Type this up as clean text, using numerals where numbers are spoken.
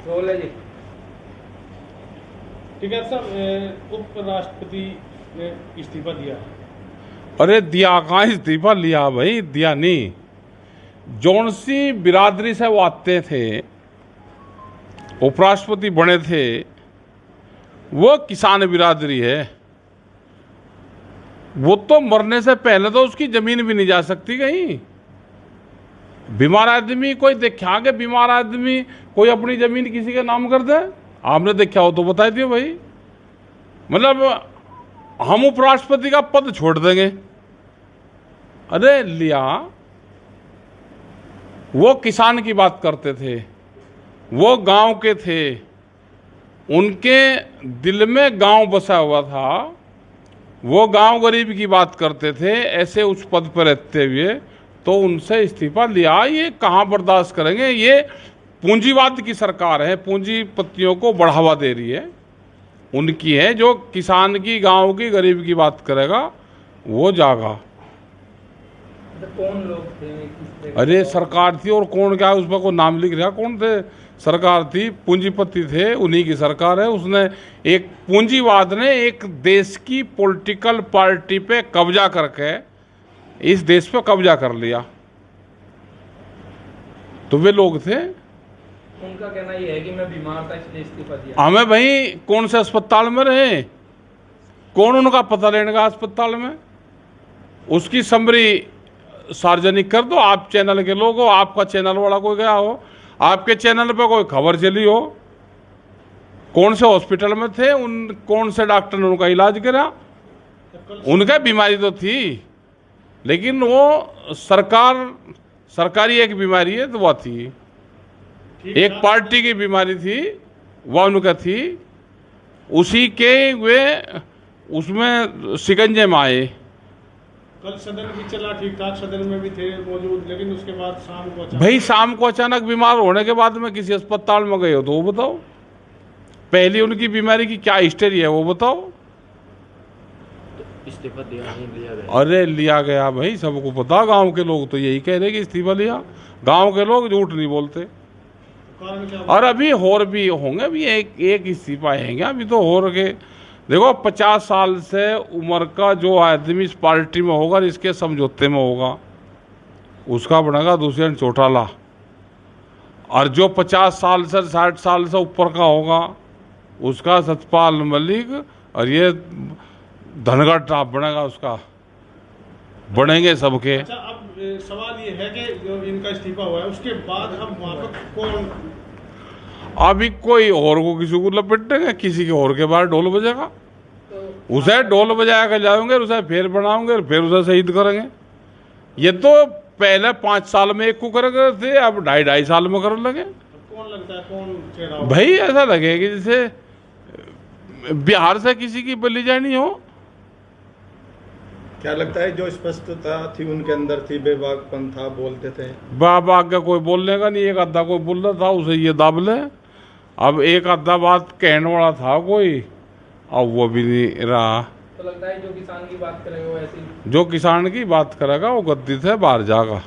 Role है जी। ठीक है साहब, उपराष्ट्रपति ने इस्तीफा दिया। अरे दिया कहाँ इस्तीफा लिया भाई, दिया नहीं। जौन सी बिरादरी से वो आते थे, उपराष्ट्रपति बने थे, वो किसान बिरादरी है। वो तो मरने से पहले तो उसकी जमीन भी नहीं जा सकती कहीं। बीमार आदमी कोई देखा के बीमार आदमी कोई अपनी जमीन किसी के नाम कर दे? आपने देखा हो तो बता दियो भाई। मतलब हम उपराष्ट्रपति का पद छोड़ देंगे? अरे लिया, वो किसान की बात करते थे, वो गांव के थे, उनके दिल में गांव बसा हुआ था, वो गांव गरीब की बात करते थे। ऐसे उच्च पद पर रहते हुए तो उनसे इस्तीफा लिया, ये कहाँ बर्दाश्त करेंगे? ये पूंजीवाद की सरकार है, पूंजीपतियों को बढ़ावा दे रही है, उनकी है। जो किसान की, गांव की, गरीब की बात करेगा वो जागा। तो कौन लोग थे? अरे सरकार थी, और कौन क्या उसमें कोई नाम लिख रहा? कौन थे? सरकार थी, पूंजीपति थे, उन्हीं की सरकार है। उसने एक पूंजीवाद ने एक देश की पॉलिटिकल पार्टी पे कब्जा करके इस देश पे कब्जा कर लिया। तो वे लोग थे। उनका कहना यह है कि मैं बीमार था इसलिए इस्तीफा दिया। हमें भाई कौन से अस्पताल में रहे, कौन उनका पता लेने का अस्पताल में? उसकी समरी सार्वजनिक कर दो। आप चैनल के लोग हो, आपका चैनल वाला कोई गया हो, आपके चैनल पे कोई खबर चली हो, कौन से हॉस्पिटल में थे, उन कौन से डॉक्टर ने उनका इलाज करा? उनका बीमारी तो थी, लेकिन वो सरकारी एक बीमारी है तो वह थी, एक पार्टी की बीमारी थी, वह उनका थी। उसी के वे उसमें शिकंजे में आए। कल सदन भी चला ठीक ठाक, सदन में भी थे मौजूद, लेकिन उसके बाद शाम को भाई शाम को अचानक बीमार होने के बाद में किसी अस्पताल में गए हो तो वो बताओ। पहली उनकी बीमारी की क्या हिस्ट्री है वो बताओ। इस्तीफा दिया नहीं दिया गया? अरे लिया गया भाई, सबको पता। गांव के लोग तो यही कह रहे कि इस्तीफा लिया। गांव के लोग झूठ नहीं बोलते। कारण क्या? और अभी और भी होंगे, अभी एक इस्तीफा आएंगे अभी तो और के। देखो 50 साल से उम्र का जो आदमी इस पार्टी में होगा, इसके समझौते में होगा, उसका बनेगा दूसरे चौटाला। और जो 50 साल से 60 साल से ऊपर का होगा, उसका सतपाल मलिक। और ये धनगर टाप बनेगा, उसका बनेंगे सबके। अच्छा, अब सवाल ये है कि जो इनका इस्तीफा हुआ है उसके बाद अब वहाँ पर कौन? अभी कोई और को किसी को लपेट देंगे, किसी के और के बाहर ढोल बजेगा, उसे ढोल बजा कर जाएंगे, उसे फिर बनाओगे, फिर उसे शहीद करेंगे। ये तो पहले 5 साल में एक को कर गए थे, अब 2.5 साल में कर लगे। कौन लगता है, कौन चेहरा होगा? भाई ऐसा लगे कि जैसे बिहार से किसी की बलि जानी हो। क्या लगता है जो स्पष्टता थी उनके अंदर थी, बेबाकपन था, बोलते थे? बाप आगे कोई बोलने का नहीं, एक आधा कोई बोल रहा था उसे ये दाब ले। अब एक आधा बात कहने वाला था कोई, अब वो भी नहीं रहा। तो लगता है जो किसान की बात करेगा वो ऐसी, जो किसान की बात करेगा वो गद्दी से बाहर जाएगा।